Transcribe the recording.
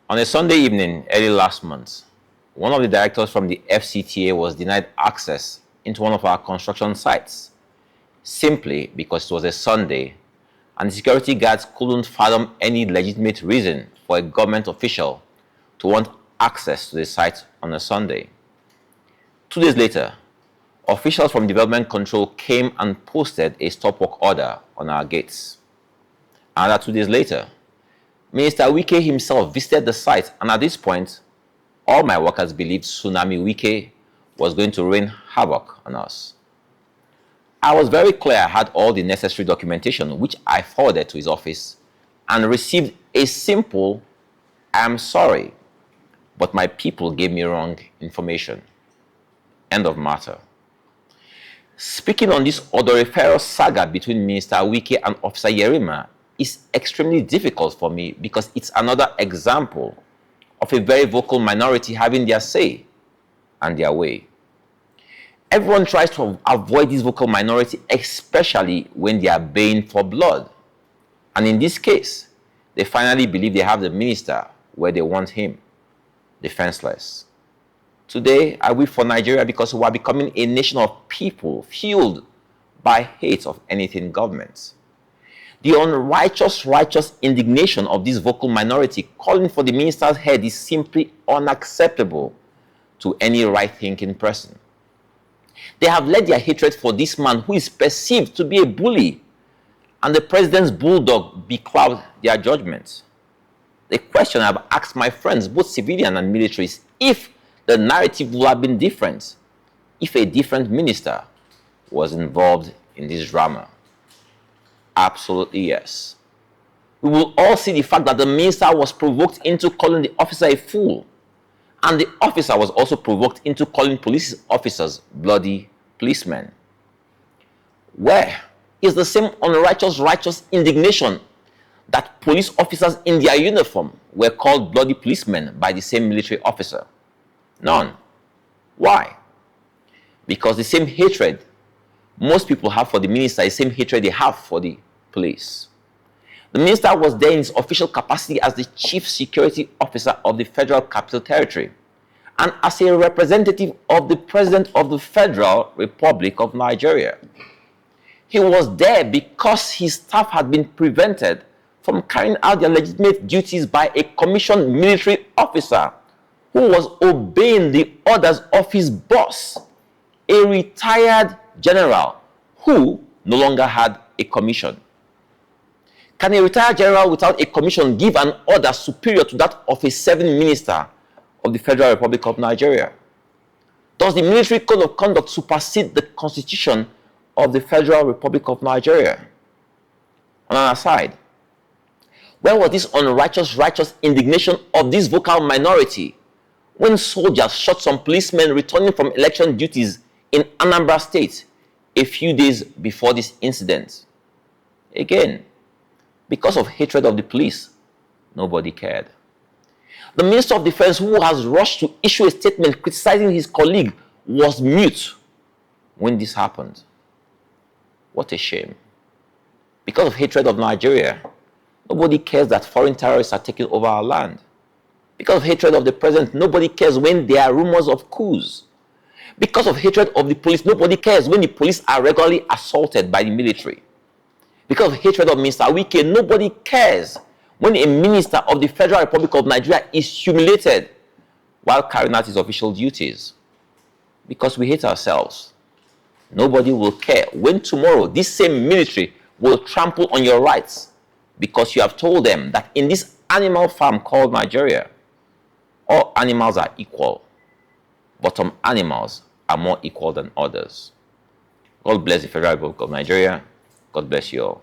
On a Sunday evening early last month, one of the directors from the FCTA was denied access into one of our construction sites simply because it was a Sunday and the security guards couldn't fathom any legitimate reason for a government official to want access to the site on a Sunday. 2 days later, officials from Development Control came and posted a stop-work order on our gates. Another 2 days later, Minister Wike himself visited the site, and at this point, all my workers believed Tsunami Wike was going to rain havoc on us. I was very clear I had all the necessary documentation, which I forwarded to his office, and received a simple, "I'm sorry, but my people gave me wrong information." End of matter. Speaking on this odoriferous saga between Minister Wike and Officer Yerima is extremely difficult for me because it's another example of a very vocal minority having their say and their way. Everyone tries to avoid this vocal minority, especially when they are baying for blood. And in this case, they finally believe they have the minister where they want him, defenseless. Today, I weep for Nigeria because we are becoming a nation of people fueled by hate of anything government. The righteous indignation of this vocal minority calling for the minister's head is simply unacceptable to any right-thinking person. They have let their hatred for this man who is perceived to be a bully and the president's bulldog becloud their judgments. The question I've asked my friends, both civilian and military, is if the narrative would have been different if a different minister was involved in this drama. Absolutely yes. We will all see the fact that the minister was provoked into calling the officer a fool, and the officer was also provoked into calling police officers bloody policemen. Where is the same righteous indignation that police officers in their uniform were called bloody policemen by the same military officer? None. Why? Because the same hatred most people have for the minister is the same hatred they have for the police. The minister was there in his official capacity as the chief security officer of the Federal Capital Territory and as a representative of the President of the Federal Republic of Nigeria. He was there because his staff had been prevented from carrying out their legitimate duties by a commissioned military officer who was obeying the orders of his boss, a retired general who no longer had a commission. Can a retired general without a commission give an order superior to that of a serving minister of the Federal Republic of Nigeria? Does the military code of conduct supersede the constitution of the Federal Republic of Nigeria? On an aside, where was this righteous indignation of this vocal minority when soldiers shot some policemen returning from election duties in Anambra State a few days before this incident? Again, because of hatred of the police, nobody cared. The Minister of Defense, who has rushed to issue a statement criticizing his colleague, was mute when this happened. What a shame. Because of hatred of Nigeria, nobody cares that foreign terrorists are taking over our land. Because of hatred of the president, nobody cares when there are rumors of coups. Because of hatred of the police, nobody cares when the police are regularly assaulted by the military. Because of hatred of Mr. Wike, nobody cares when a minister of the Federal Republic of Nigeria is humiliated while carrying out his official duties. Because we hate ourselves. Nobody will care when tomorrow this same military will trample on your rights because you have told them that in this animal farm called Nigeria, all animals are equal, but some animals are more equal than others. God bless the Federal Republic of Nigeria. God bless you all.